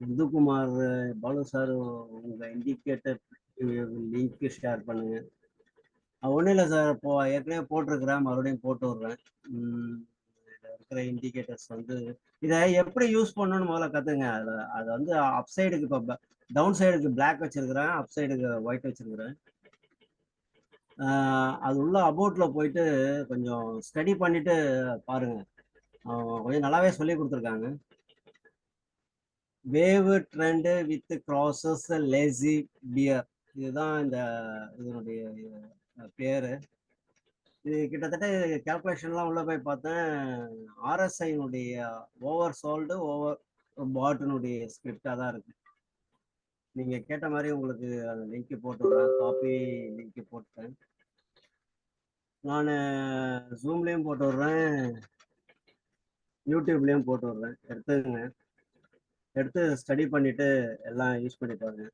இந்துக்குமார் Balu sir உங்கள் indicator link share பண்ணுங்க. ஒன்றும் இல்லை சார், இப்போ ஏற்கனவே போட்டிருக்கிறேன், மறுபடியும் போட்டு விட்றேன். இதில் இருக்கிற இண்டிகேட்டர்ஸ் வந்து இதை எப்படி யூஸ் பண்ணணும்னு முதல்ல கற்றுங்க. அது வந்து அப் சைடுக்கு இப்போ டவுன் சைடுக்கு பிளாக் வச்சிருக்கிறேன், அப் சைடுக்கு ஒயிட் வச்சிருக்கிறேன். அது உள்ள அபவுட்டில் போயிட்டு கொஞ்சம் ஸ்டடி பண்ணிட்டு பாருங்க. கொஞ்சம் நல்லாவே சொல்லி கொடுத்துருக்காங்க. Wave trend with crosses lazy bear, இதுதான் இதனுடைய பேரு. இது கிட்டத்தட்ட கேல்குலேஷன்லாம் உள்ள போய் பார்த்தேன். ஆர்எஸ்ஐனுடைய ஓவர் சோல்டு ஓவர் பாட்டினுடைய ஸ்கிரிப்டாக தான் இருக்கு. நீங்க கேட்ட மாதிரி உங்களுக்கு அந்த லிங்க் போட்டு விடுறேன், காப்பி லிங்க் போட்டேன். நான் ஜூம்லேயும் போட்டு விடுறேன், யூடியூப்லேயும் போட்டு விடுறேன். எடுத்துங்க, எடுத்து ஸ்டடி பண்ணிட்டு எல்லாம் யூஸ் பண்ணி பாருங்க.